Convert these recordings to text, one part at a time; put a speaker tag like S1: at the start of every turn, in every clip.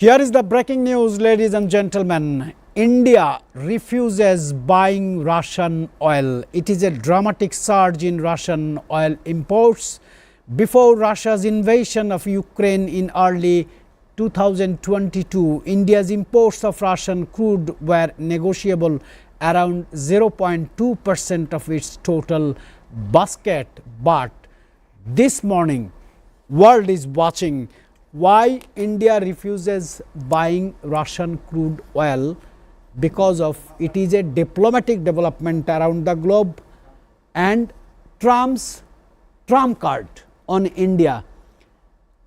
S1: Here is the breaking news, ladies and gentlemen. India refuses buying Russian oil. It is a dramatic surge in Russian oil imports. Before Russia's invasion of Ukraine in early 2022, India's imports of Russian crude were negotiable around 0.2% of its total basket. But this morning, world is watching why India refuses buying Russian crude oil, because of it is a diplomatic development around the globe and Trump's trump card on India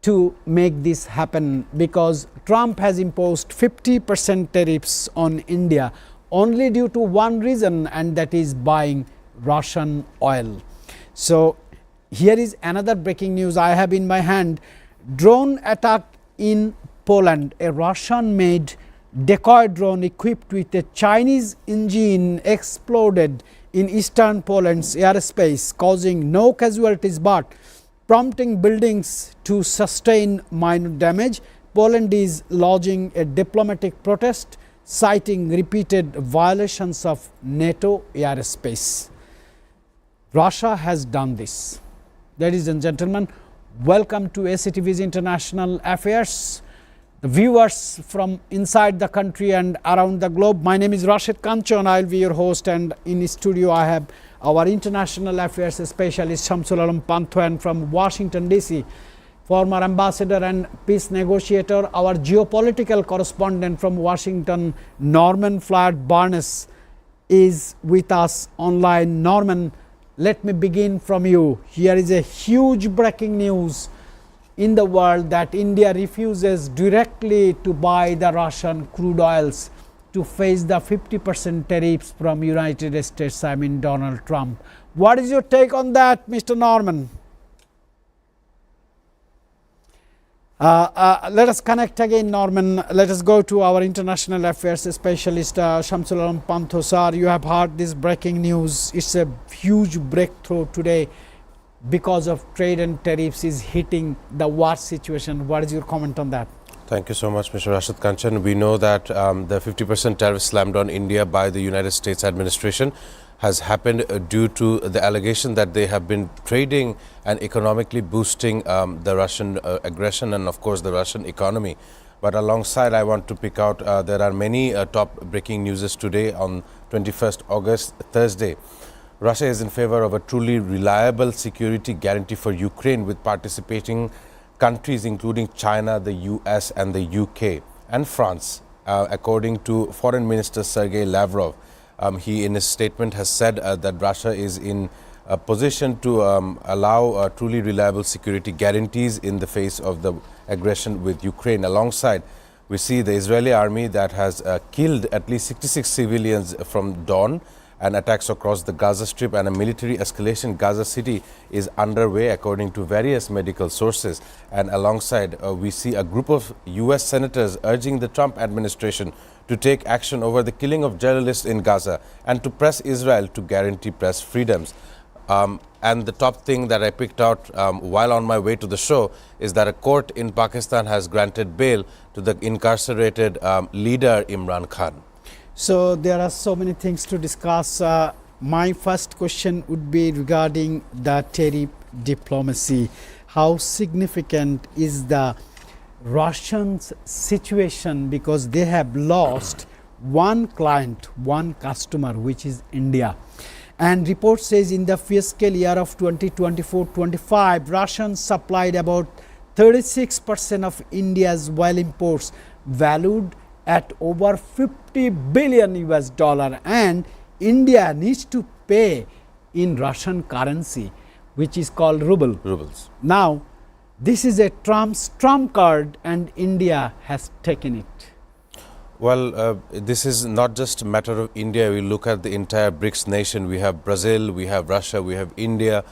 S1: to make this happen, because Trump has imposed 50% tariffs on India only due to one reason, and that is buying Russian oil. So here is another breaking news I have in my hand. Drone attack in Poland. A Russian-made decoy drone equipped with a Chinese engine exploded in eastern Poland's airspace, causing no casualties but prompting buildings to sustain minor damage. Poland is lodging a diplomatic protest, citing repeated violations of NATO airspace. Russia has done this. Ladies and gentlemen, welcome to Satv's International Affairs. The viewers from inside the country and around the globe, my name is Rashid Kanchon. I will be your host, and in studio I have our International Affairs specialist Shamsul Alam Pantho, and from Washington DC, former ambassador and peace negotiator, our geopolitical correspondent from Washington, Norman Floyd Barnes, is with us online. Norman, let me begin from you. Here is a huge breaking news in the world that India refuses directly to buy the Russian crude oils to face the 50% tariffs from United States, Donald Trump. What is your take on that, Mr. Norman? Let us connect again, Norman. Let us go to our international affairs specialist, Shamsul Alam Pantho. Sir, you have heard this breaking news. It's a huge breakthrough today because of trade and tariffs is hitting the war situation. What is your comment on that?
S2: Thank you so much, Mr. Rashid Kanchan. We know that the 50% tariff slammed on India by the United States administration has happened due to the allegation that they have been trading and economically boosting the Russian aggression and of course the Russian economy. But alongside, I want to pick out there are many top breaking news today on 21st August, Thursday. Russia is in favor of a truly reliable security guarantee for Ukraine, with participating countries including China, the US and the UK and France, according to Foreign Minister Sergei Lavrov. He in his statement has said that Russia is in a position to allow truly reliable security guarantees in the face of the aggression with Ukraine. Alongside, we see the Israeli army that has killed at least 66 civilians from dawn, and attacks across the Gaza Strip, and a military escalation in Gaza City is underway according to various medical sources. And alongside, we see a group of US senators urging the Trump administration to take action over the killing of journalists in Gaza and to press Israel to guarantee press freedoms. And the top thing that I picked out while on my way to the show is that a court in Pakistan has granted bail to the incarcerated leader Imran Khan.
S1: So there are so many things to discuss. My first question would be regarding the tariff diplomacy. How significant is the Russians' situation, because they have lost one client, one customer, which is India. And report says in the fiscal year of 2024-25, Russians supplied about 36% of India's oil imports, valued at over 50 billion US dollar, and India needs to pay in Russian currency, which is called rubles. Now, this is a Trump's trump card and India has taken it.
S2: Well, this is not just a matter of India. We look at the entire BRICS nation. We have Brazil, we have Russia, we have India,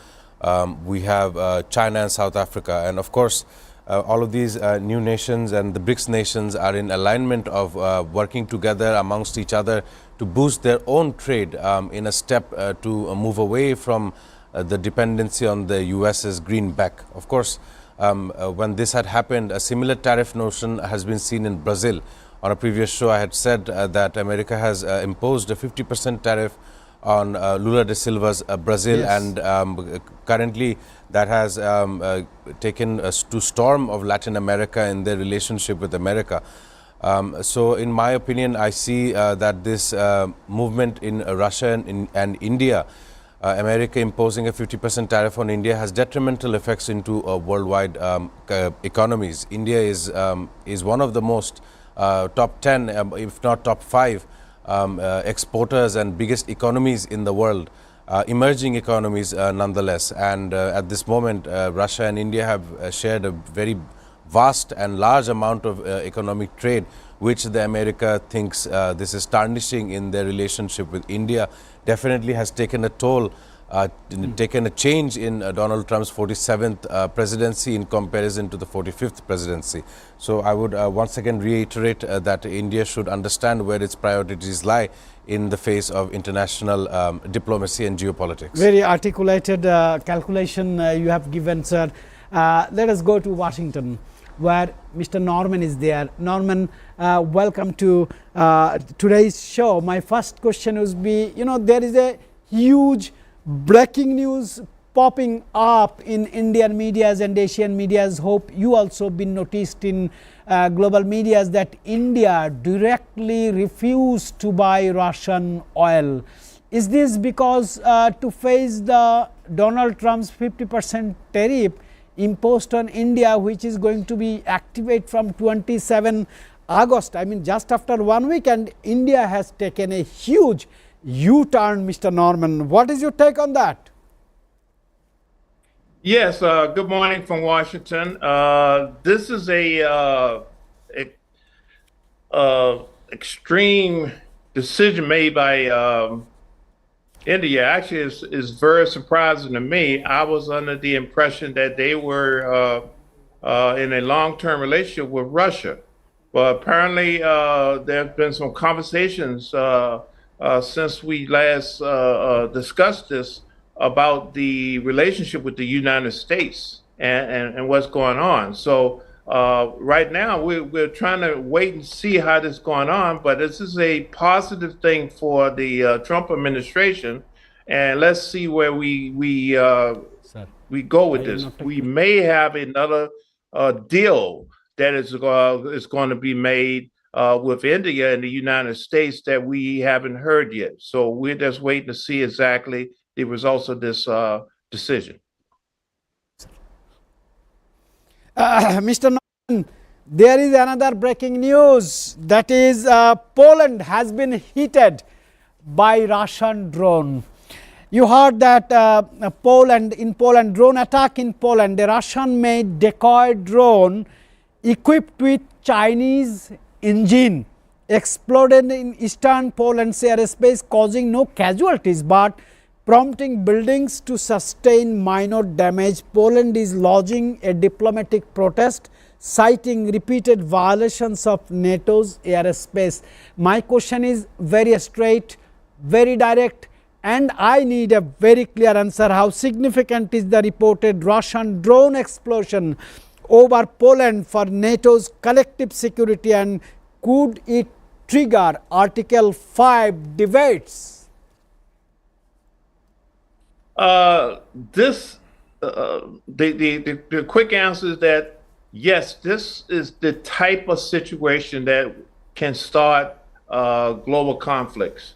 S2: we have China and South Africa, and of course all of these new nations and the BRICS nations are in alignment of working together amongst each other to boost their own trade in a step to move away from the dependency on the US's greenback. Of course, when this had happened, a similar tariff notion has been seen in Brazil. On a previous show, I had said that America has imposed a 50% tariff on Lula da Silva's Brazil,
S1: Yes.
S2: and currently that has taken to storm of Latin America in their relationship with America. So in my opinion, I see that this movement in Russia and India, America imposing a 50% tariff on India, has detrimental effects into worldwide economies. India is one of the most top 10, if not top 5 exporters and biggest economies in the world, emerging economies nonetheless. And at this moment, Russia and India have shared a very vast and large amount of economic trade, which the America thinks this is tarnishing in their relationship with India. Definitely has taken a toll, taken a change in Donald Trump's 47th presidency in comparison to the 45th presidency. So I would once again reiterate that India should understand where its priorities lie in the face of international diplomacy and geopolitics.
S1: Very articulated calculation you have given, sir. Let us go to Washington, where Mr. Norman is there. Norman, welcome to today's show. My first question would be, there is a huge breaking news popping up in Indian medias and Asian medias. Hope you also been noticed in global medias that India directly refused to buy Russian oil. Is this because to face the Donald Trump's 50% tariff imposed on India, which is going to be activated from 27 August, I mean just after 1 week, and India has taken a huge U-turn, Mr. Norman. What is your take on that?
S3: Yes, good morning from Washington. This is a extreme decision made by India. Actually, is very surprising to me. I was under the impression that they were in a long-term relationship with Russia, but apparently there have been some conversations since we last discussed this about the relationship with the United States and what's going on. So right now we're trying to wait and see how this is going on, but this is a positive thing for the Trump administration, and let's see where we go with this. We may have another deal that is going to be made with India and the United States that we haven't heard yet. So we're just waiting to see exactly the results of this decision.
S1: Mr. Norman, there is another breaking news, that is Poland has been hit by Russian drone. You heard that in Poland, drone attack in Poland, a Russian-made decoy drone equipped with Chinese engine exploded in eastern Poland's airspace, causing no casualties but prompting buildings to sustain minor damage. Poland is lodging a diplomatic protest, citing repeated violations of NATO's airspace. My question is very straight, very direct, and I need a very clear answer. How significant is the reported Russian drone explosion over Poland for NATO's collective security, and could it trigger Article 5 debates?
S3: The quick answer is that yes, this is the type of situation that can start global conflicts.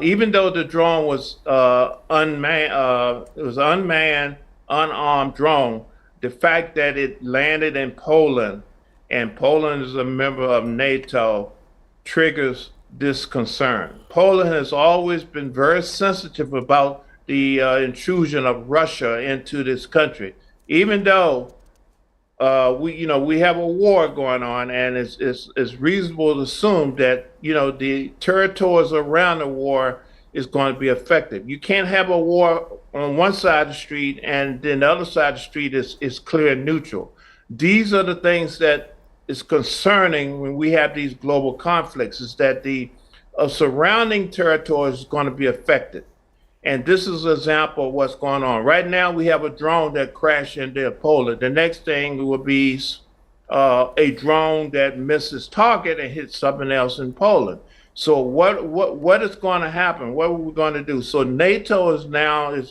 S3: Even though the drone was unmanned, it was unmanned, unarmed drone. The fact that it landed in Poland, and Poland is a member of NATO, triggers this concern. Poland has always been very sensitive about the intrusion of Russia into this country, even though we have a war going on, and it's reasonable to assume that the territories around the war is going to be affected. You can't have a war on one side of the street and then the other side of the street is clear and neutral. These are the things that is concerning when we have these global conflicts, is that the surrounding territories is going to be affected. And this is an example of what's going on. Right now, we have a drone that crashed into Poland. The next thing will be a drone that misses target and hits something else in Poland. So what is going to happen? What are we going to do? So NATO is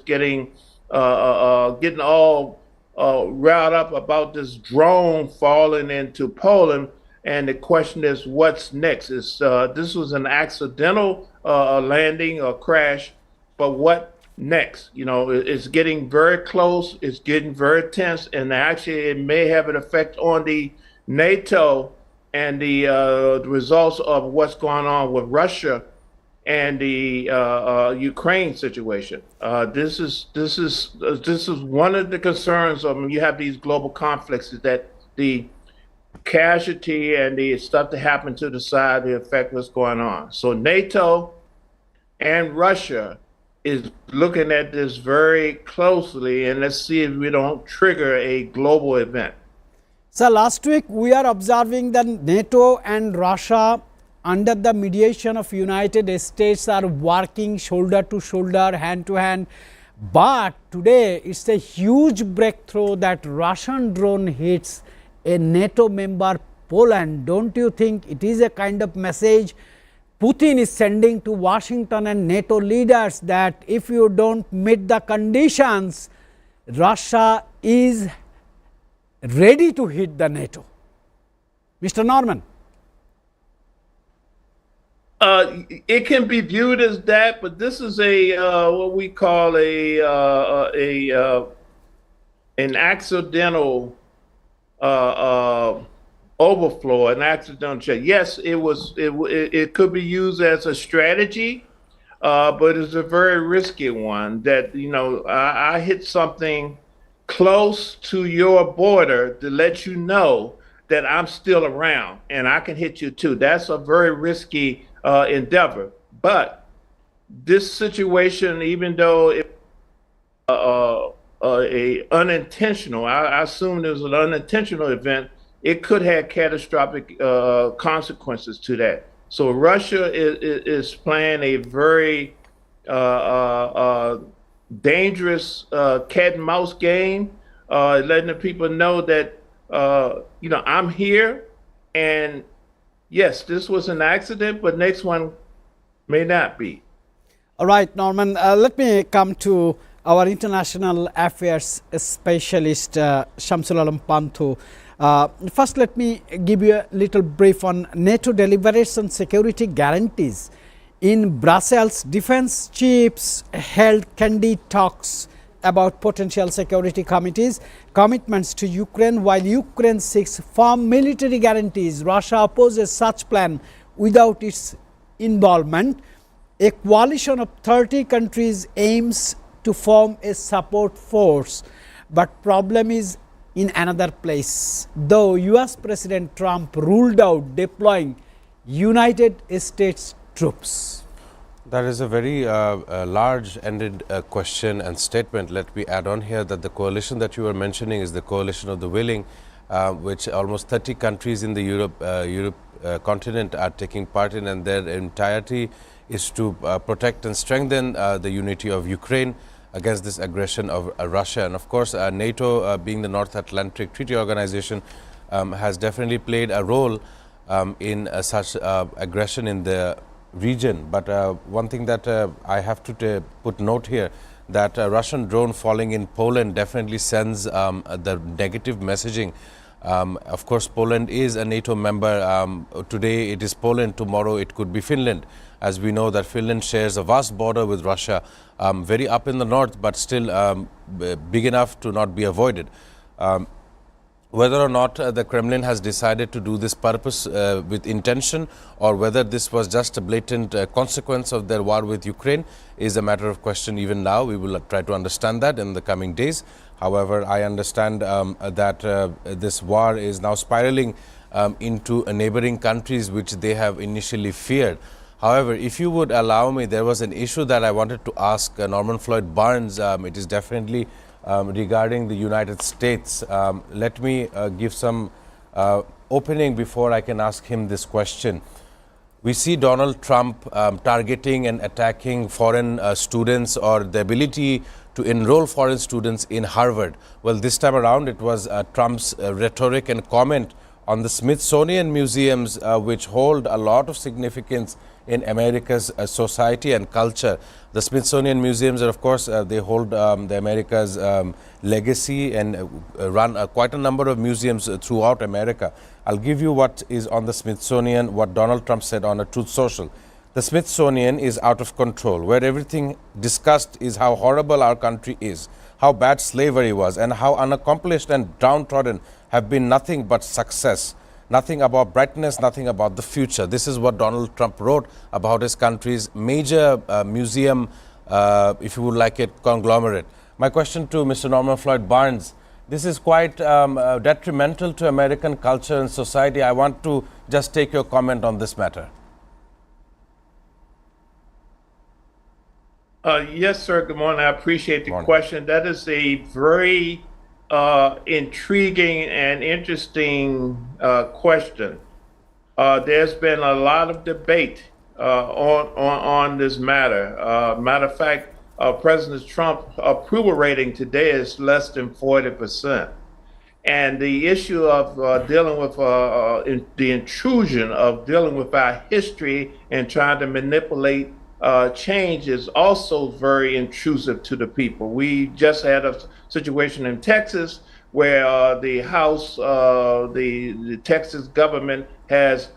S3: getting all riled up about this drone falling into Poland, and the question is, what's next? This was an accidental landing or crash, but what next? You know, it's getting very close. It's getting very tense, and actually, it may have an effect on the NATO and the results of what's going on with Russia and the Ukraine situation. This is one of the concerns of when you have these global conflicts, is that the casualty and the stuff that happened to the side, the effect what's going on. So NATO and Russia is looking at this very closely, and let's see if we don't trigger a global event.
S1: So last week we are observing that NATO and Russia, under the mediation of United States, are working shoulder to shoulder, hand to hand. But today it's a huge breakthrough that Russian drone hits a NATO member, Poland. Don't you think it is a kind of message Putin is sending to Washington and NATO leaders that if you don't meet the conditions, Russia is ready to hit the NATO? Mr. Norman.
S3: It can be viewed as that, but this is what we call an accidental overflow, an accidental check. Yes, it could be used as a strategy, but it's a very risky one. That, you know, I hit something close to your border to let you know that I'm still around and I can hit you too. That's a very risky endeavor. But this situation, even though it unintentional, I assume there was an unintentional event, it could have catastrophic consequences to that. So Russia is playing a very dangerous cat and mouse game, letting the people know that, you know, I'm here, and yes, this was an accident, but next one may not be.
S1: All right, Norman, let me come to our international affairs specialist, Shamsul Alam Panthu. First, let me give you a little brief on NATO deliberates on security guarantees. In Brussels, defense chiefs held candid talks about potential security commitments to Ukraine, while Ukraine seeks firm military guarantees. Russia opposes such plan without its involvement. A coalition of 30 countries aims to form a support force, but problem is in another place. Though US President Trump ruled out deploying United States troops.
S2: That is a very large-ended question and statement. Let me add on here that the coalition that you were mentioning is the coalition of the willing, which almost 30 countries in the Europe continent are taking part in, and their entirety is to protect and strengthen the unity of Ukraine against this aggression of Russia. And of course, NATO, being the North Atlantic Treaty Organization, has definitely played a role in such aggression in the region. But one thing that I have to put note here, that Russian drone falling in Poland definitely sends the negative messaging. Of course, Poland is a NATO member. Today it is Poland, tomorrow it could be Finland. As we know that Finland shares a vast border with Russia, very up in the north, but still big enough to not be avoided. Whether or not the Kremlin has decided to do this purpose with intention, or whether this was just a blatant consequence of their war with Ukraine, is a matter of question even now. We will try to understand that in the coming days. However, I understand that this war is now spiraling into neighboring countries which they have initially feared. However, if you would allow me, there was an issue that I wanted to ask Norman Floyd Barnes. It is definitely regarding the United States. Let me give some opening before I can ask him this question. we see Donald Trump targeting and attacking foreign students or the ability to enroll foreign students in Harvard. Well, this time around, it was Trump's rhetoric and comment on the Smithsonian museums, which hold a lot of significance in America's society and culture. The Smithsonian museums are, of course, they hold the America's legacy and run quite a number of museums throughout America. I'll give you what is on the Smithsonian, what Donald Trump said on a Truth Social. The Smithsonian is out of control, where everything discussed is how horrible our country is, how bad slavery was, and how unaccomplished and downtrodden have been nothing but success. Nothing about brightness, nothing about the future. This is what Donald Trump wrote about his country's major museum, if you would like it, conglomerate. My question to Mr. Norman Floyd Barnes, this is quite detrimental to American culture and society. I want to just take your comment on this matter.
S3: Yes, sir. Good morning. I appreciate the question. That is a very intriguing and interesting question. There's been a lot of debate on this matter. Matter of fact, President Trump's approval rating today is less than 40%. And the issue of dealing with the intrusion of dealing with our history and trying to manipulate change is also very intrusive to the people. We just had a situation in Texas where the House, the Texas government has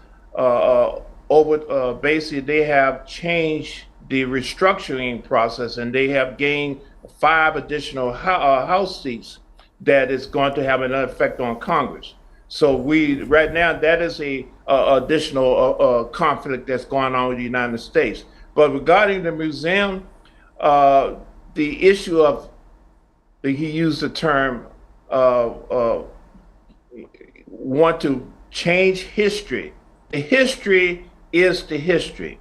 S3: basically they have changed the restructuring process, and they have gained 5 additional House seats that is going to have an effect on Congress. So right now that is a additional conflict that's going on with the United States. But regarding the museum, the issue of, he used the term, want to change history. The history is the history.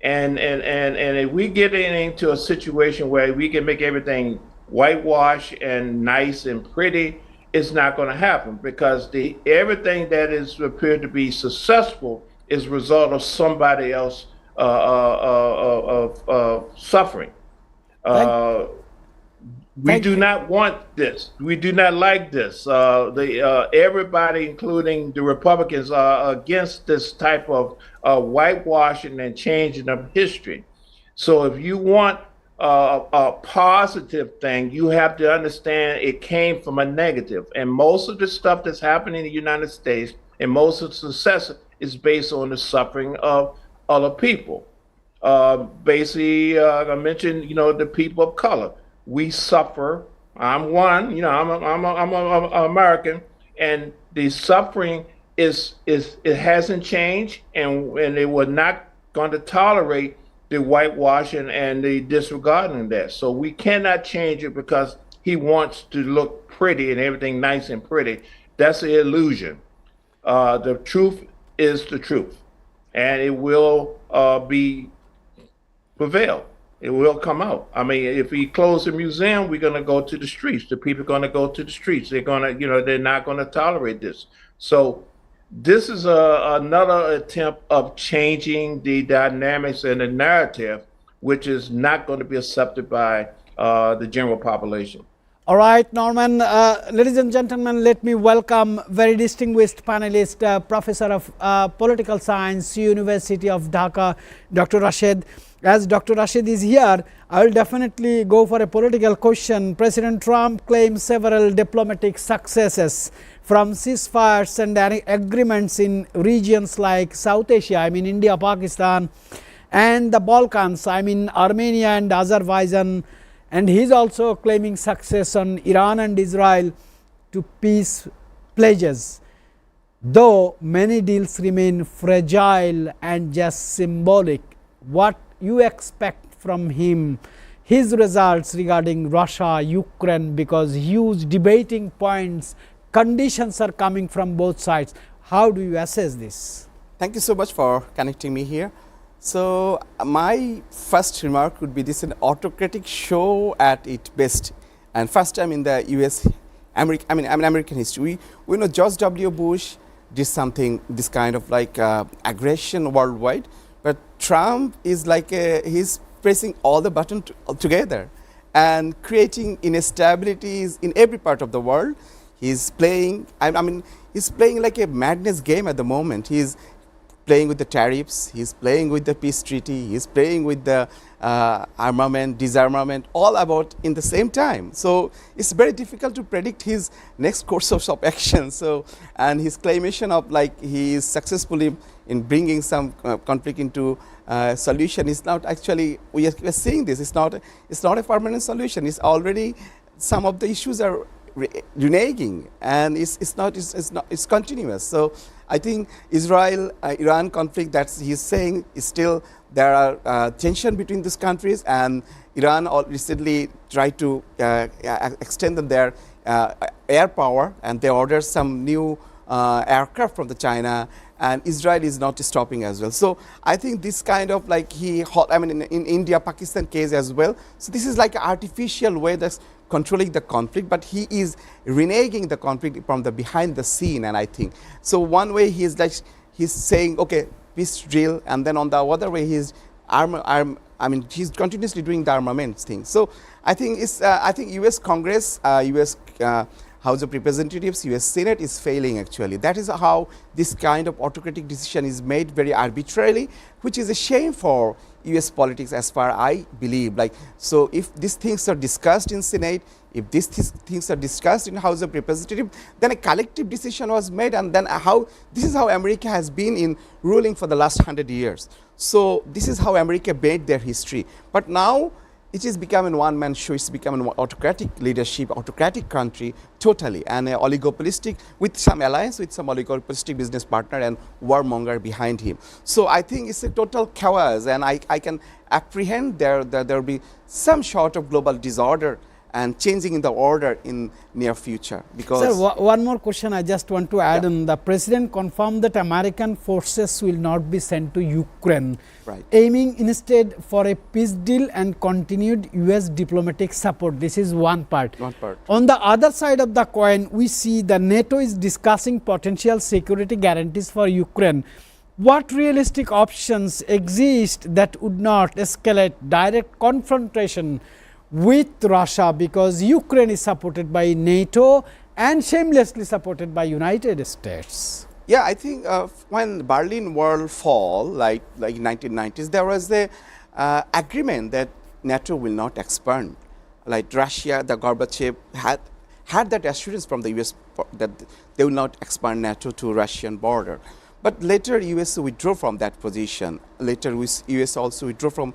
S3: And if we get into a situation where we can make everything whitewash and nice and pretty, it's not going to happen, because everything that is appeared to be successful is a result of somebody else suffering. We do not want this. We do not like this. Everybody, including the Republicans, are against this type of whitewashing and changing of history. So if you want a positive thing, you have to understand it came from a negative. And most of the stuff that's happening in the United States and most of the success is based on the suffering of other people. Basically, I mentioned, the people of color. We suffer. I'm one. I'm an American, and the suffering it hasn't changed, and they were not going to tolerate the whitewashing and the disregarding that. So we cannot change it because he wants to look pretty and everything nice and pretty. That's an illusion. The truth is the truth, and it will prevail. It will come out. I mean, if we close the museum, we're going to go to the streets. The people are going to go to the streets. They're going to, they're not going to tolerate this. So this is another attempt of changing the dynamics and the narrative, which is not going to be accepted by the general population.
S1: All right, Norman. Ladies and gentlemen, let me welcome very distinguished panelist, Professor of Political Science, University of Dhaka, Dr. Rashid. As Dr. Rashid is here, I will definitely go for a political question. President Trump claims several diplomatic successes, from ceasefires and agreements in regions like South Asia, I mean India, Pakistan, and the Balkans, I mean Armenia and Azerbaijan. And he is also claiming success on Iran and Israel to peace pledges, though many deals remain fragile and just symbolic. What you expect from him, his results regarding Russia, Ukraine, because huge debating points, conditions are coming from both sides. How do you assess this?
S4: Thank you so much for connecting me here. So my first remark would be this is an autocratic show at its best, and first time in the US, American history. We know George W. Bush did something, this kind of like aggression worldwide. But Trump is like he's pressing all the buttons together and creating instabilities in every part of the world. He's playing, I mean, he's playing like a madness game at the moment. He's playing with the tariffs, he's playing with the peace treaty, he's playing with the armament, disarmament, all about in the same time. So it's very difficult to predict his next course of action. So, and his claimation of like he is successfully in bringing some conflict into solution is not actually, we are seeing this, it's not a permanent solution. It's already, some of the issues are reneging, and it's continuous. So I think Israel-Iran conflict that he's saying is still, there are tension between these countries, and Iran recently tried to extend their air power, and they ordered some new aircraft from the China, and Israel is not stopping as well. So I think this kind of like in India, Pakistan case as well. So this is like an artificial way that's controlling the conflict, but he is reneging the conflict from the behind the scene. And I think so one way he's saying, okay, peace drill, and then on the other way he's he's continuously doing the armaments thing. So I think I think U.S. Congress, U.S. House of Representatives, U.S. Senate is failing actually. That is how this kind of autocratic decision is made very arbitrarily, which is a shame for U.S. politics as far I believe. Like, so if these things are discussed in Senate, if these things are discussed in House of Representatives, then a collective decision was made, and then this is how America has been in ruling for the last 100 years. So this is how America made their history. But now it is becoming one-man show. It's becoming an autocratic leadership, autocratic country totally, and oligopolistic, with some alliance with some oligopolistic business partner and warmonger behind him. So I think it's a total chaos, and I can apprehend there will be some sort of global disorder and changing in the order in near future. Because
S1: sir, one more question I just want to add on. The president confirmed that American forces will not be sent to Ukraine,
S4: right,
S1: aiming instead for a peace deal and continued US diplomatic support. This is one part. On the other side of the coin, we see the NATO is discussing potential security guarantees for Ukraine. What realistic options exist that would not escalate direct confrontation with Russia, because Ukraine is supported by NATO and shamelessly supported by United States?
S4: Yeah, I think when Berlin Wall fall, like in 1990s, there was a agreement that NATO will not expand. Like Russia, the Gorbachev had that assurance from the US that they will not expand NATO to Russian border. But later US withdrew from that position. Later US also withdrew from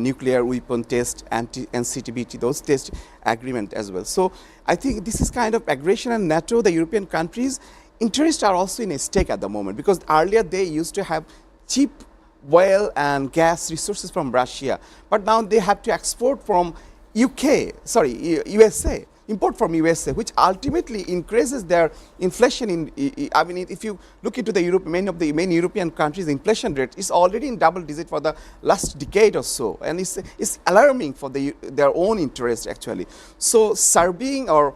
S4: nuclear weapon test, NCTBT, those test agreement as well. So I think this is kind of aggression, and NATO, the European countries, interests are also in a stake at the moment, because earlier they used to have cheap oil and gas resources from Russia, but now they have to export from USA, import from USA, which ultimately increases their inflation in, I mean, if you look into the many of the main European countries, the inflation rate is already in double digit for the last decade or so, and it's alarming for their own interest actually. So serving or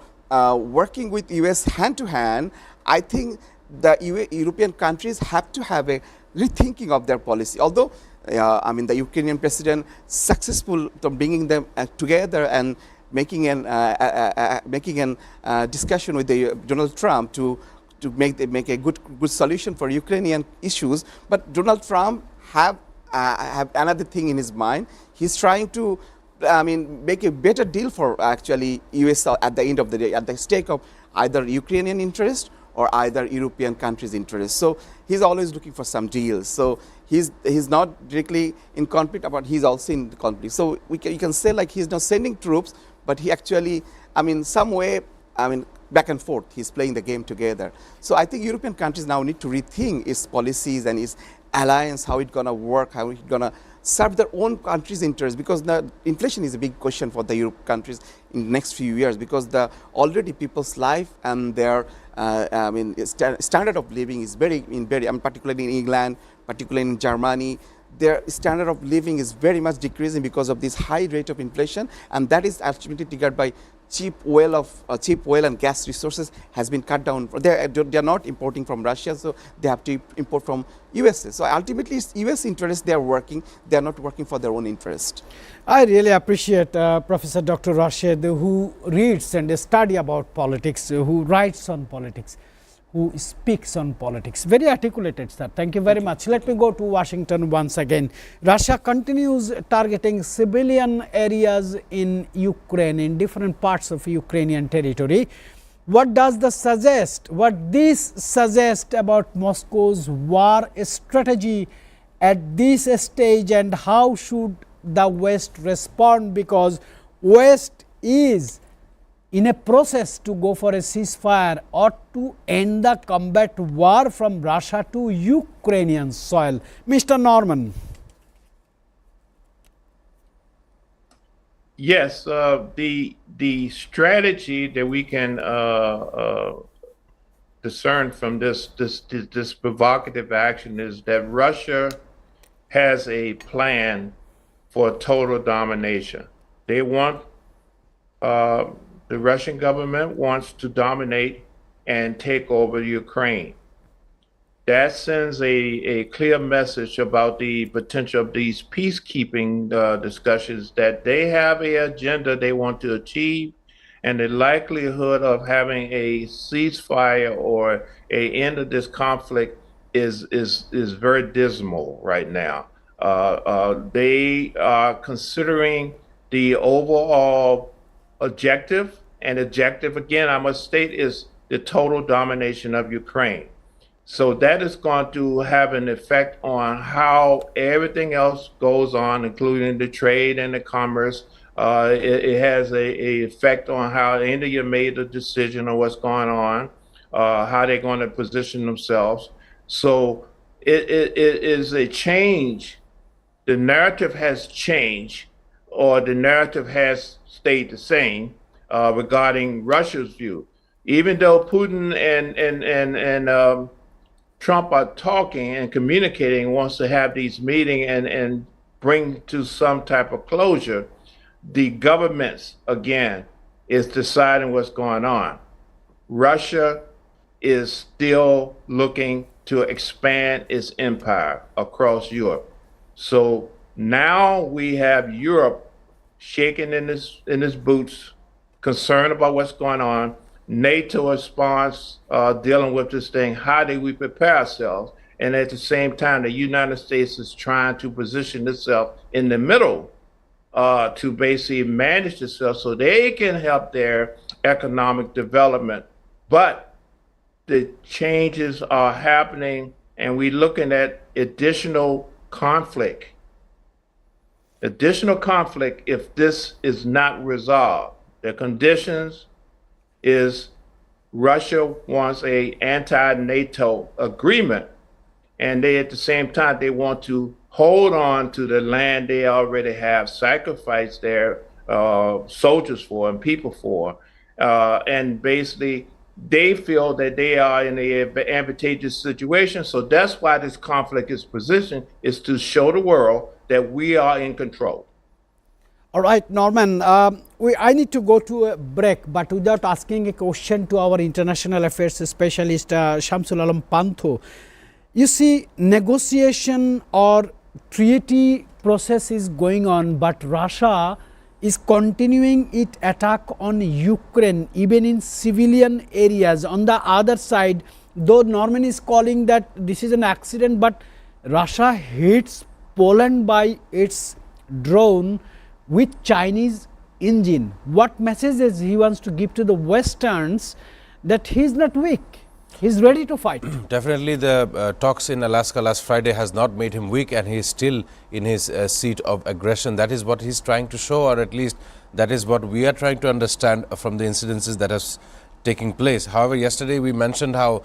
S4: working with US hand to hand, I think the European countries have to have a rethinking of their policy. Although I mean, the Ukrainian president successful to bringing them together and making an discussion with Donald Trump to make a good solution for Ukrainian issues. But Donald Trump have another thing in his mind. He's trying to, I mean, make a better deal for actually US at the end of the day, at the stake of either Ukrainian interest or either European countries' interest. So he's always looking for some deals. So he's not directly in conflict, but he's also in conflict. So you can say like he's not sending troops, but he actually, I mean, some way, I mean, back and forth, he's playing the game together. So I think European countries now need to rethink its policies and its alliance, how it's going to work, how it's going to serve their own country's interests, because the inflation is a big question for the Europe countries in the next few years, because the already people's life and their I mean, standard of living is very, particularly in England, particularly in Germany, their standard of living is very much decreasing because of this high rate of inflation, and that is ultimately triggered by cheap oil and gas resources has been cut down. They are not importing from Russia, so they have to import from USA. So ultimately, it's US interest they are working. They are not working for their own interest.
S1: I really appreciate Professor Dr. Rashid, who reads and study about politics, who writes on politics, who speaks on politics. Very articulated, sir. Thank you very much. Let me go to Washington once again. Russia continues targeting civilian areas in Ukraine, in different parts of Ukrainian territory. What does this suggest? What this suggests about Moscow's war strategy at this stage, and how should the West respond? Because West is in a process to go for a ceasefire or to end the combat war from Russia to Ukrainian soil. Mr. Norman.
S3: Yes, the strategy that we can discern from this provocative action is that Russia has a plan for total domination. They want the Russian government wants to dominate and take over Ukraine. That sends a clear message about the potential of these peacekeeping discussions, that they have an agenda they want to achieve, and the likelihood of having a ceasefire or an end of this conflict is very dismal right now. They are considering the overall objective, and objective, again, I must state, is the total domination of Ukraine. So that is going to have an effect on how everything else goes on, including the trade and the commerce. It has a effect on how India made a decision on what's going on, how they're going to position themselves. So it is a change. The narrative has changed, or the narrative has stayed the same regarding Russia's view. Even though Putin and Trump are talking and communicating, wants to have these meetings and bring to some type of closure, the governments, again, is deciding what's going on. Russia is still looking to expand its empire across Europe. So now we have Europe shaking in his boots, concerned about what's going on. NATO response, dealing with this thing. How do we prepare ourselves? And at the same time, the United States is trying to position itself in the middle to basically manage itself so they can help their economic development. But the changes are happening, and we're looking at additional conflict. Additional conflict if this is not resolved. The conditions is Russia wants a anti-NATO agreement, and they at the same time they want to hold on to the land they already have sacrificed their soldiers for and people for, and basically they feel that they are in an advantageous situation. So that's why this conflict is positioned, is to show the world that we are in control.
S1: All right, Norman, I need to go to a break, but without asking a question to our international affairs specialist, Shamsul Alam Pantho. You see, negotiation or treaty process is going on, but Russia is continuing its attack on Ukraine, even in civilian areas. On the other side, though Norman is calling that this is an accident, but Russia hits Poland by its drone with Chinese engine. What messages he wants to give to the Westerns that he's not weak, he's ready to fight?
S2: Definitely the talks in Alaska last Friday has not made him weak, and he is still in his seat of aggression. That is what he's trying to show, or at least that is what we are trying to understand from the incidences that have taking place. However, yesterday we mentioned how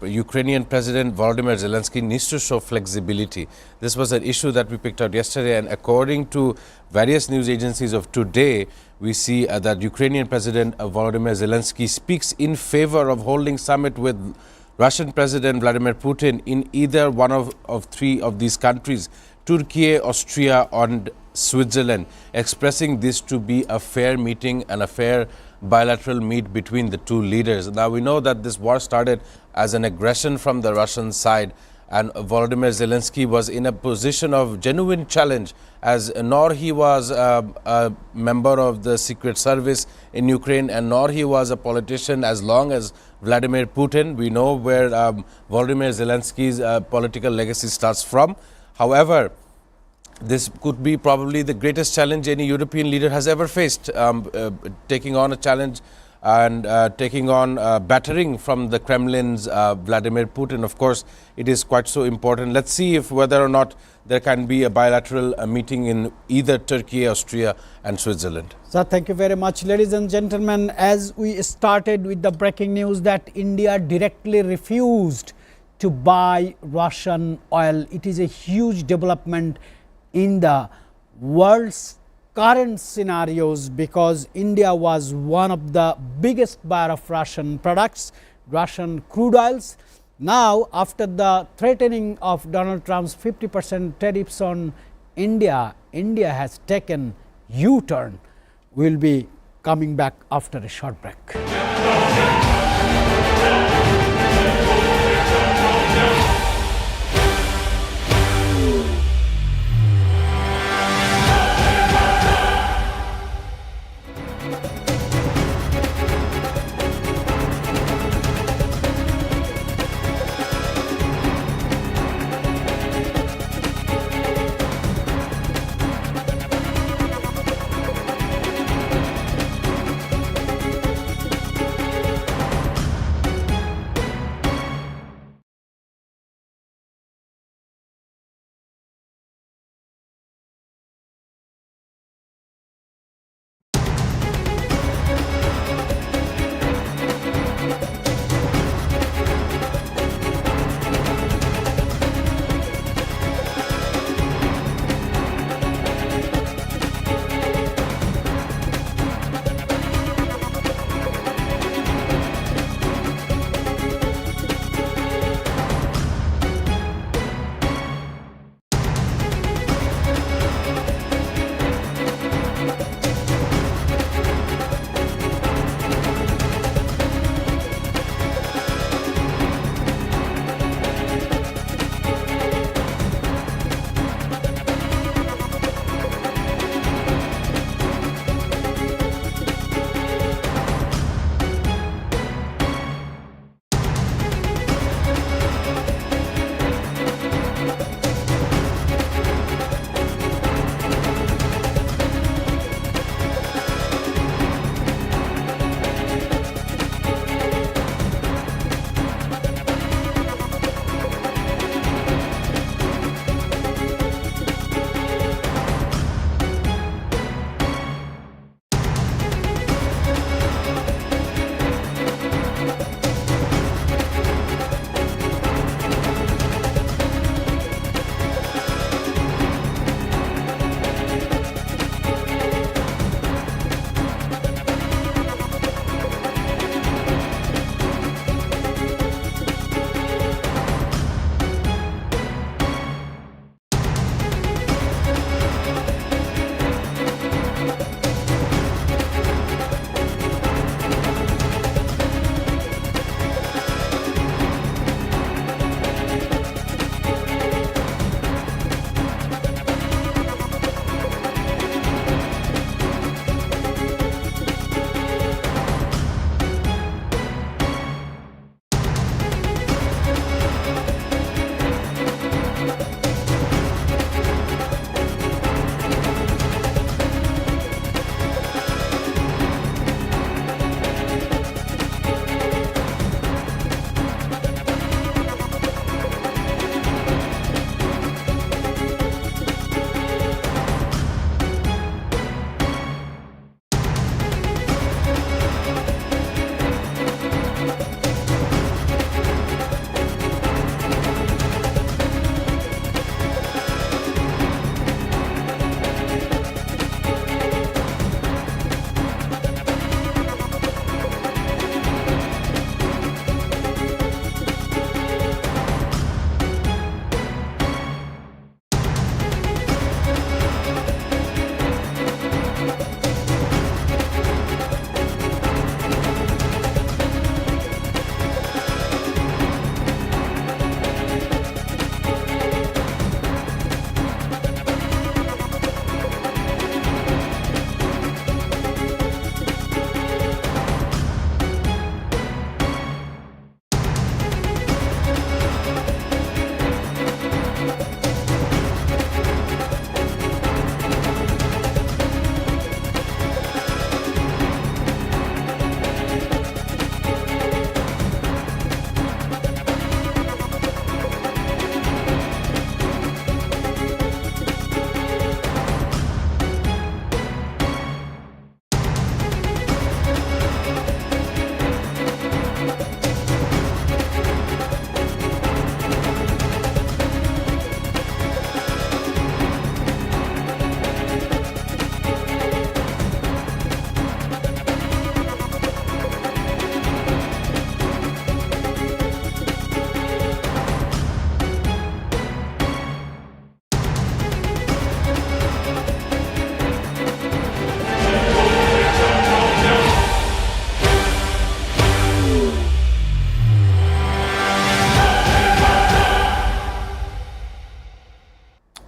S2: Ukrainian President Volodymyr Zelensky needs to show flexibility. This was an issue that we picked out yesterday, and according to various news agencies of today, we see that Ukrainian President Volodymyr Zelensky speaks in favor of holding summit with Russian President Vladimir Putin in either one of three of these countries Turkey, Austria and Switzerland, expressing this to be a fair meeting and a fair bilateral meet between the two leaders. Now we know that this war started as an aggression from the Russian side, and Volodymyr Zelensky was in a position of genuine challenge, as nor he was a member of the secret service in Ukraine and nor he was a politician as long as Vladimir Putin. We know where Volodymyr Zelensky's political legacy starts from. However, this could be probably the greatest challenge any European leader has ever faced, taking on a challenge and taking on battering from the Kremlin's Vladimir Putin. Of course, it is quite so important. Let's see if whether or not there can be a bilateral meeting in either Turkey, Austria and Switzerland.
S1: Sir, thank you very much. Ladies and gentlemen, as we started with the breaking news that India directly refused to buy Russian oil, it is a huge development in the world's current scenarios, because India was one of the biggest buyer of Russian products, Russian crude oils. Now, after the threatening of Donald Trump's 50% tariffs on India, India has taken U-turn. We will be coming back after a short break.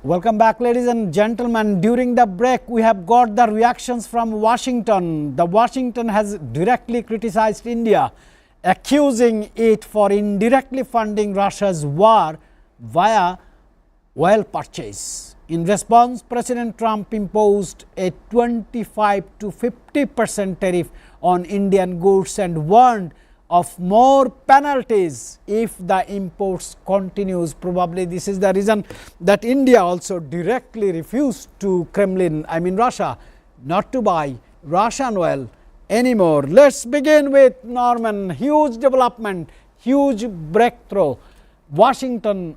S1: Welcome back, ladies and gentlemen. During the break, we have got the reactions from Washington. The Washington has directly criticized India, accusing it for indirectly funding Russia's war via oil purchase. In response, President Trump imposed a 25 to 50% tariff on Indian goods and warned of more penalties if the imports continues. Probably this is the reason that India also directly refused to Kremlin, I mean Russia, not to buy Russian oil anymore. Let's begin with Norman. Huge development, huge breakthrough. Washington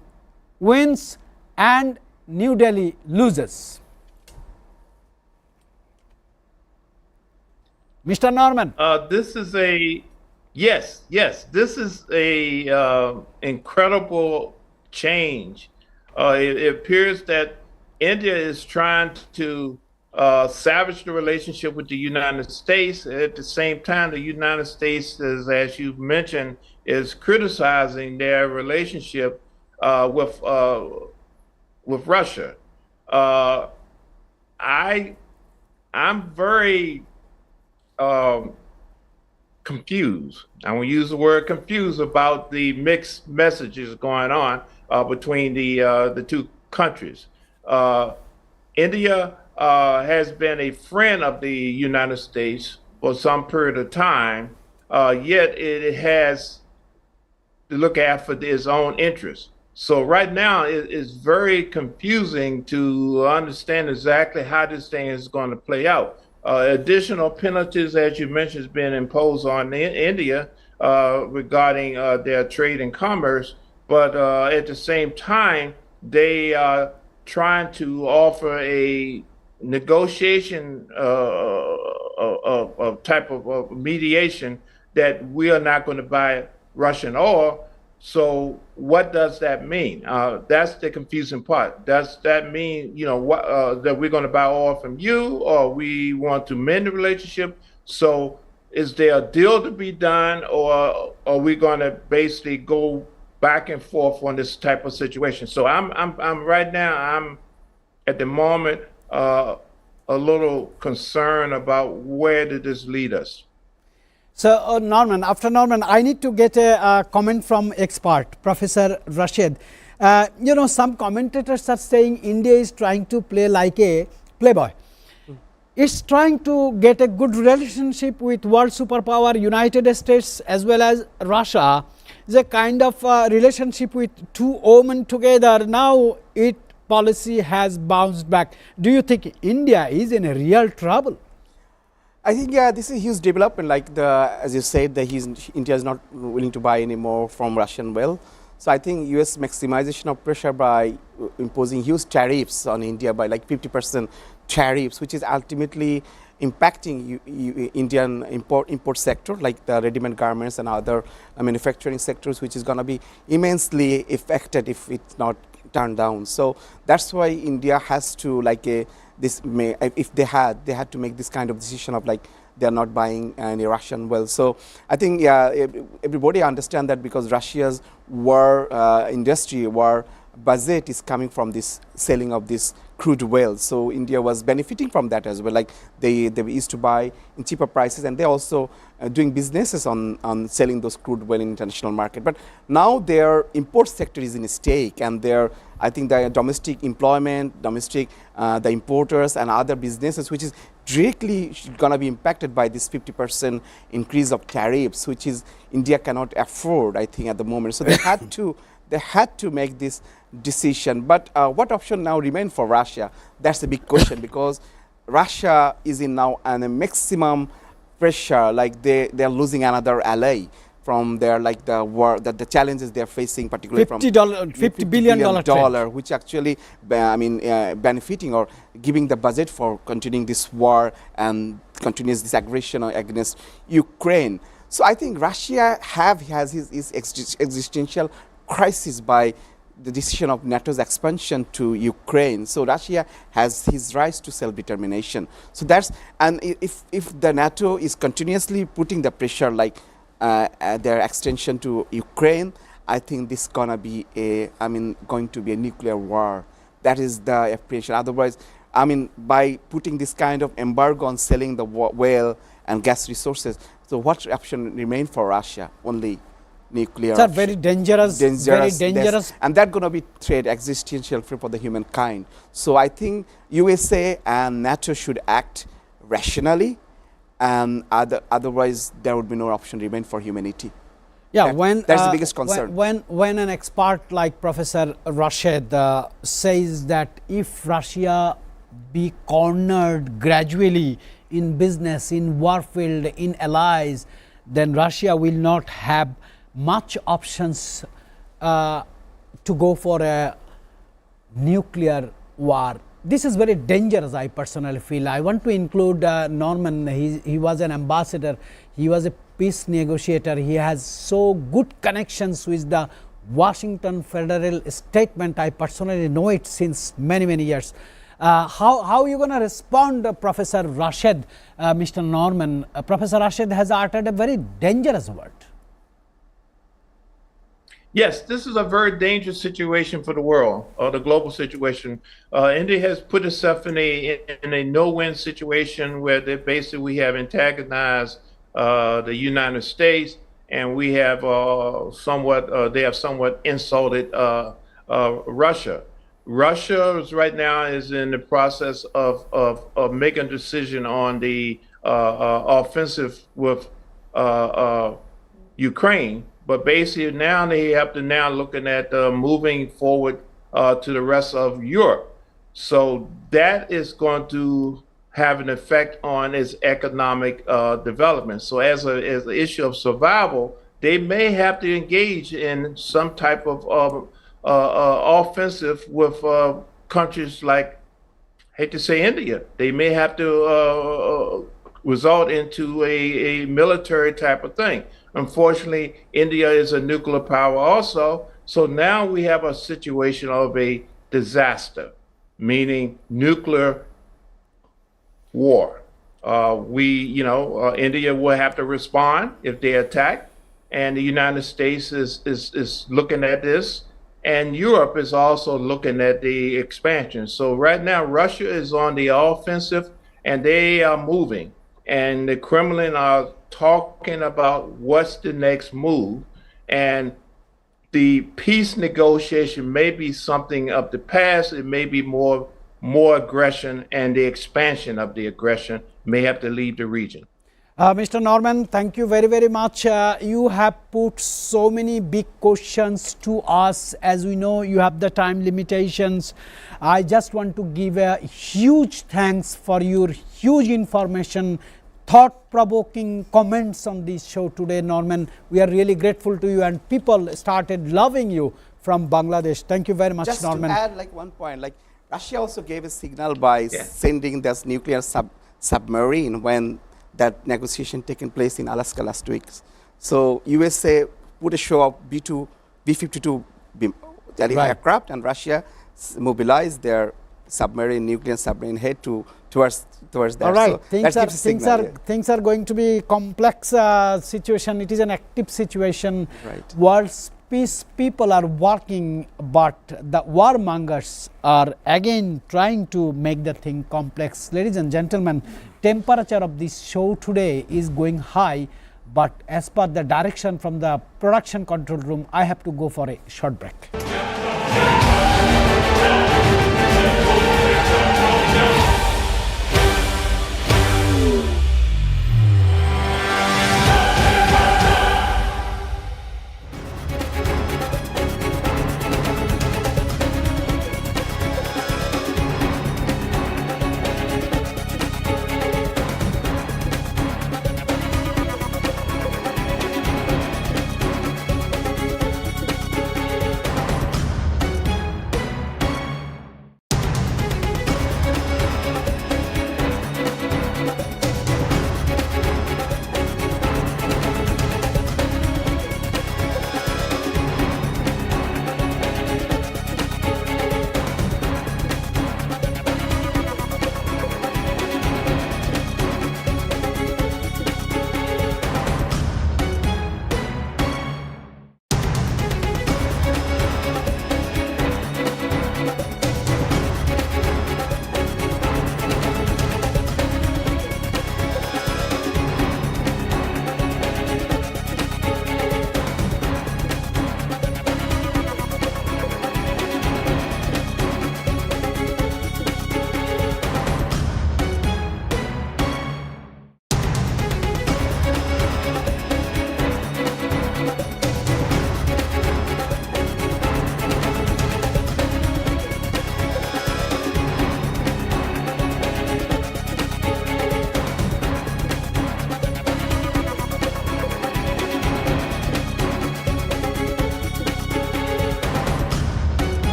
S1: wins and New Delhi loses. Mr. Norman.
S3: This is a yes. This is a incredible change. It appears that India is trying to salvage the relationship with the United States. At the same time, the United States, as you mentioned, is criticizing their relationship with Russia. I'm very confused. I will use the word confused about the mixed messages going on between the two countries. India has been a friend of the United States for some period of time, yet it has to look after its own interests. So right now it is very confusing to understand exactly how this thing is going to play out. Additional penalties, as you mentioned, has been imposed on India regarding their trade and commerce, but at the same time, they are trying to offer a negotiation type of mediation that we are not going to buy Russian oil. So what does that mean? That's the confusing part. Does that mean, that we're going to buy oil from you, or we want to mend the relationship? So is there a deal to be done, or are we going to basically go back and forth on this type of situation? So I'm right now, I'm at the moment a little concerned about where did this lead us.
S1: So, Norman, after Norman, I need to get a comment from expert, Professor Rashid. Some commentators are saying India is trying to play like a playboy. It's trying to get a good relationship with world superpower, United States as well as Russia. It's a kind of relationship with two women together. Now, its policy has bounced back. Do you think India is in a real trouble?
S4: I think, yeah, this is a huge development. Like as you said, India is not willing to buy any more from Russian oil. So I think U.S. maximization of pressure by imposing huge tariffs on India by like 50% tariffs, which is ultimately impacting Indian import sector, like the ready-made garments and other manufacturing sectors, which is going to be immensely affected if it's not turned down. So that's why India has to if they had to make this kind of decision of like they are not buying any Russian oil. So I think, yeah, everybody understand that because Russia's war industry, war budget is coming from this selling of this crude oil. So India was benefiting from that as well. Like they used to buy in cheaper prices, and they also doing businesses on selling those crude oil in international market. But now their import sector is in stake, and I think the domestic employment, the importers and other businesses, which is directly going to be impacted by this 50% increase of tariffs, which is India cannot afford, I think, at the moment. So they had to make this decision. But what option now remains for Russia? That's the big question, because Russia is in now a maximum pressure, like they are losing another ally from their the war, the challenges they are facing, particularly from
S1: $50 billion,
S4: which actually benefiting or giving the budget for continuing this war and continues this aggression against Ukraine. So I think Russia has his existential crisis by the decision of NATO's expansion to Ukraine. So Russia has his rights to self-determination. So if the NATO is continuously putting the pressure their extension to Ukraine, I think this going to be a nuclear war That is the apprehension. Otherwise, I mean, by putting this kind of embargo on selling the oil and gas resources, so what option remain for Russia? Only nuclear.
S1: It's a
S4: option.
S1: very dangerous, very dangerous.
S4: And that's going to be threat, existential threat for the humankind. So I think USA and NATO should act rationally, and otherwise there would be no option remain for humanity.
S1: Yeah, when
S4: that's the biggest concern.
S1: When an expert like Professor Rashid says that if Russia be cornered gradually in business, in warfield, in allies, then Russia will not have much options to go for a nuclear war. This is very dangerous, I personally feel. I want to include Norman. He was an ambassador. He was a peace negotiator. He has so good connections with the Washington Federal Statement. I personally know it since many, many years. How are you going to respond, Professor Rashid, Mr. Norman? Professor Rashid has uttered a very dangerous word.
S3: Yes, this is a very dangerous situation for the world, or the global situation. India has put itself in a no-win situation where we have antagonized the United States, and we have they have somewhat insulted Russia. Russia right now is in the process of making a decision on the offensive with Ukraine. But basically now they have to looking at moving forward to the rest of Europe. So that is going to have an effect on its economic development. So as an issue of survival, they may have to engage in some type of offensive with countries like, hate to say, India. They may have to result into a military type of thing. Unfortunately, India is a nuclear power also. So now we have a situation of a disaster, meaning nuclear war. India will have to respond if they attack, and the United States is looking at this, and Europe is also looking at the expansion. So right now, Russia is on the offensive, and they are moving, and the Kremlin are talking about what's the next move, and the peace negotiation may be something of the past. It may be more aggression, and the expansion of the aggression may have to leave the region.
S1: Mr. Norman, thank you very, very much. You have put so many big questions to us. As we know, you have the time limitations. I just want to give a huge thanks for your huge information, thought-provoking comments on this show today, Norman. We are really grateful to you, and people started loving you from Bangladesh. Thank you very much,
S4: just
S1: Norman.
S4: Just to add one point, Russia also gave a signal by sending this nuclear submarine when that negotiation taken place in Alaska last week. So USA put a show of B-52 aircraft, and Russia mobilized their nuclear submarine head towards that.
S1: All right,
S4: So
S1: things are going to be complex situation. It is an active situation.
S4: Right.
S1: World's peace people are working, but the warmongers are again trying to make the thing complex. Ladies and gentlemen, temperature of this show today is going high, but as per the direction from the production control room, I have to go for a short break.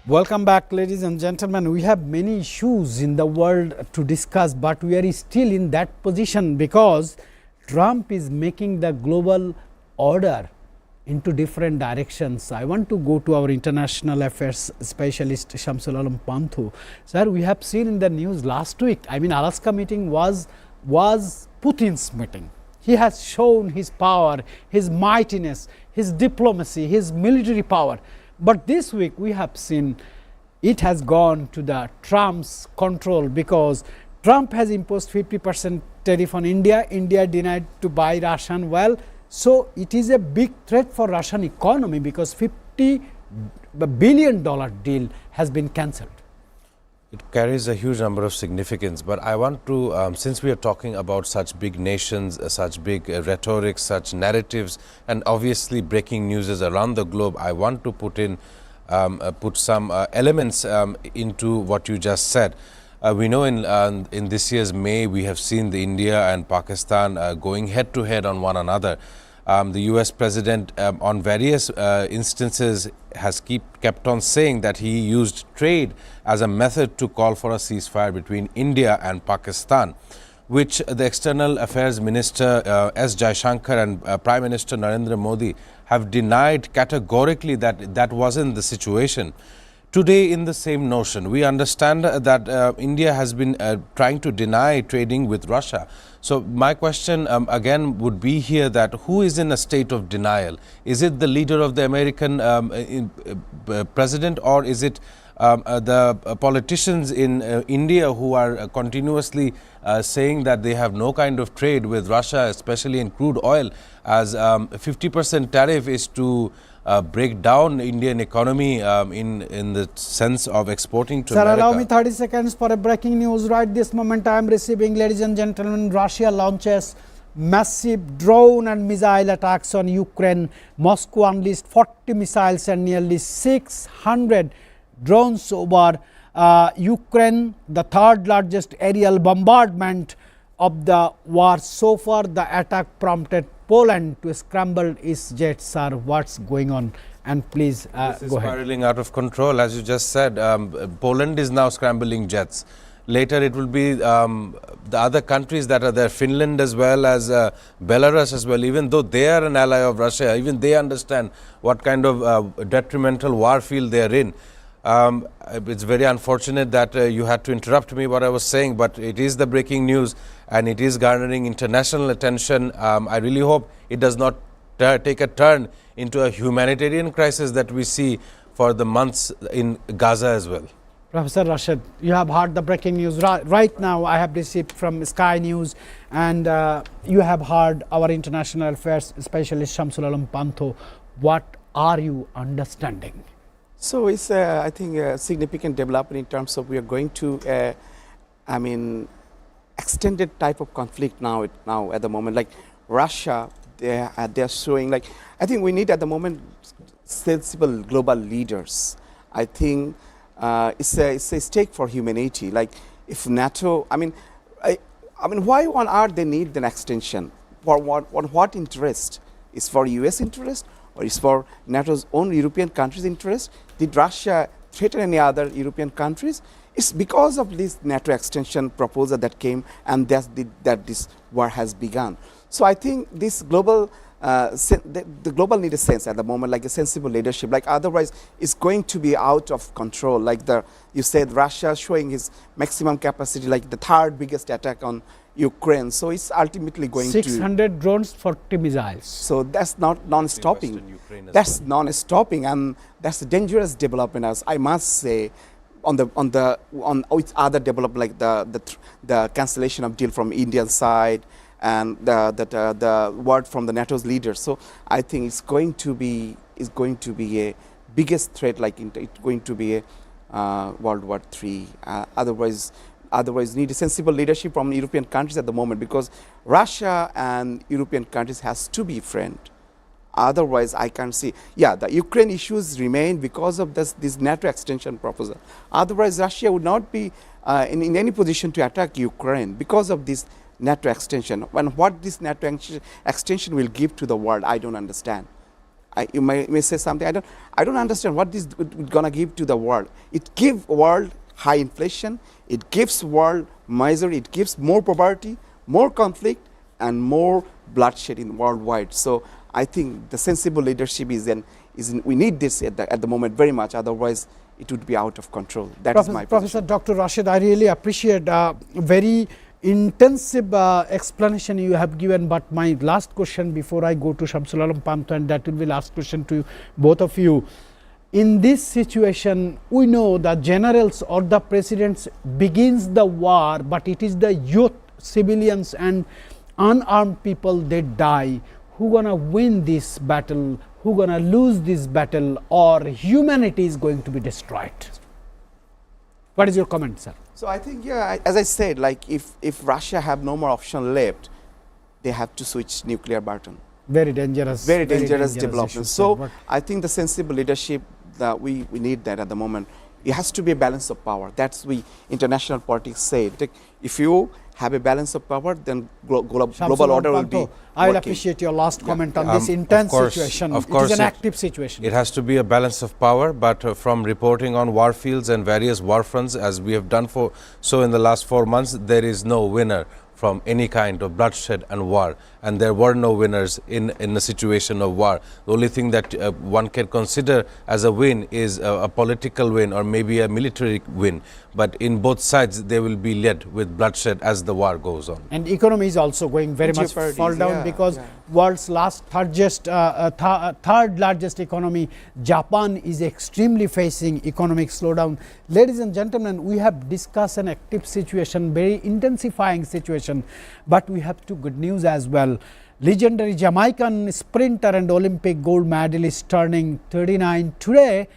S1: Welcome back, ladies and gentlemen. We have many issues in the world to discuss, but we are still in that position because Trump is making the global order into different directions. I want to go to our international affairs specialist Shamsul Alam Panthu. Sir, we have seen in the news last week, I mean, Alaska meeting was Putin's meeting. He has shown his power, his mightiness, his diplomacy, his military power. But this week we have seen it has gone to the Trump's control because Trump has imposed 50% tariff on India. India denied to buy Russian oil. So it is a big threat for Russian economy because $50 billion deal has been cancelled.
S2: It carries a huge number of significance, but I want to, since we are talking about such big nations, such big rhetoric, such narratives, and obviously breaking news is around the globe, I want to put some elements into what you just said. We know in this year's May, we have seen the India and Pakistan going head to head on one another. The US president on various instances has kept on saying that he used trade as a method to call for a ceasefire between India and Pakistan, which the External Affairs Minister S. Jaishankar and Prime Minister Narendra Modi have denied categorically that that wasn't the situation. Today, in the same notion, we understand that India has been trying to deny trading with Russia. So my question again would be here that who is in a state of denial? Is it the leader of the American president, or is it the politicians in India who are continuously saying that they have no kind of trade with Russia, especially in crude oil, as 50% tariff is to break down Indian economy in the sense of exporting to America.
S1: Sir, allow me 30 seconds for a breaking news. Right this moment I am receiving, ladies and gentlemen, Russia launches massive drone and missile attacks on Ukraine. Moscow unleashed 40 missiles and nearly 600 drones over Ukraine, the third largest aerial bombardment of the war. So far, the attack prompted Poland to scramble its jets. Sir, what's going on? And please
S2: this is
S1: go ahead.
S2: spiraling out of control, as you just said. Poland is now scrambling jets. Later it will be the other countries that are there, Finland as well as Belarus as well, even though they are an ally of Russia, even they understand what kind of detrimental war field they are in. It's very unfortunate that you had to interrupt me what I was saying, but it is the breaking news and it is garnering international attention. I really hope it does not take a turn into a humanitarian crisis that we see for the months in Gaza as well.
S1: Professor Rashid, you have heard the breaking news. Right now, I have received from Sky News, and you have heard our international affairs specialist Shamsul Alam Panthu. What are you understanding?
S4: So it's, I think, a significant development in terms of we are going to, I mean, extended type of conflict now at the moment. Like Russia, they are showing, like, I think we need at the moment sensible global leaders. I think it's a stake for humanity. Like if NATO, I mean, why on earth they need an extension? For what interest? Is for US interest? Or is for NATO's own European countries' interest? Did Russia threaten any other European countries? It's because of this NATO extension proposal that came, and that this war has begun. So I think this global, the global need a sense at the moment, like a sensible leadership. Like otherwise, it's going to be out of control. Like you said, Russia showing his maximum capacity, like the third biggest attack on Ukraine. So it's ultimately going
S1: 600 drones, 40 missiles.
S4: So that's not non-stopping. That's non-stopping, and that's a dangerous development, as I must say. On with other development, like the cancellation of deal from Indian side, and the word from the NATO's leaders. So I think it's going to be a biggest threat. Like it's going to be a World War III. Otherwise, need a sensible leadership from European countries at the moment, because Russia and European countries has to be friend. Otherwise, I can't see. Yeah, the Ukraine issues remain because of this NATO extension proposal. Otherwise, Russia would not be in any position to attack Ukraine because of this NATO extension. And what this NATO extension will give to the world, I don't understand. you may say something. I don't understand what this gonna give to the world. It gives world high inflation. It gives world misery. It gives more poverty, more conflict, and more bloodshed in worldwide. So I think the sensible leadership we need this at the moment very much. Otherwise, it would be out of control. That is my
S1: Professor
S4: position.
S1: Dr. Rashid, I really appreciate very intensive explanation you have given. But my last question before I go to Shamsul Alam Panto, and that will be last question to both of you. In this situation, we know the generals or the presidents begins the war, but it is the youth, civilians and unarmed people, they die. Who gonna win this battle? Who gonna lose this battle? Or humanity is going to be destroyed? What is your comment, sir?
S4: So I think, yeah, as I said, like if Russia have no more option left, they have to switch nuclear button.
S1: Very dangerous.
S4: Very dangerous development.
S1: issue,
S4: So
S1: sir.
S4: I think the sensible leadership that we need that at the moment. It has to be a balance of power. That's we international politics say. If you have a balance of power, then global order will be
S1: I will
S4: working.
S1: appreciate your last comment on this intense situation.
S2: Of course,
S1: it is an active situation.
S2: It has to be a balance of power, but from reporting on war fields and various war fronts, as we have done so in the last 4 months, there is no winner from any kind of bloodshed and war, and there were no winners in a situation of war. The only thing that one can consider as a win is a political win or maybe a military win, but in both sides they will be led with bloodshed as the war goes on.
S1: And economy is also going very much fall down, because world's third largest economy, Japan, is extremely facing economic slowdown. Ladies and gentlemen, we have discussed an active situation, very intensifying situation, but we have two good news as well. Legendary Jamaican sprinter and Olympic gold medalist turning 39 today.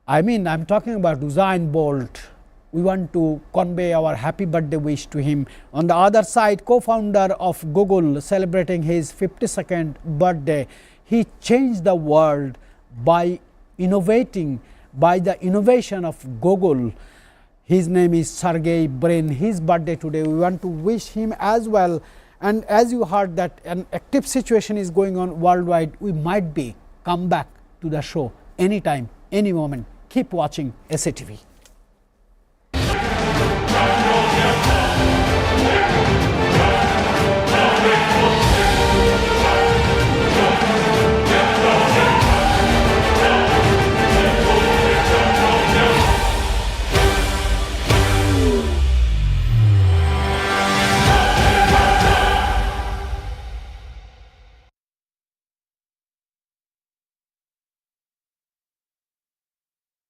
S1: I'm talking about Usain Bolt. We want to convey our happy birthday wish to him. On the other side, co-founder of Google, celebrating his 52nd birthday. He changed the world by the innovation of Google. His name is Sergey Brin. His birthday today. We want to wish him as well. And as you heard that an active situation is going on worldwide, we might be come back to the show anytime, any moment. Keep watching SATV.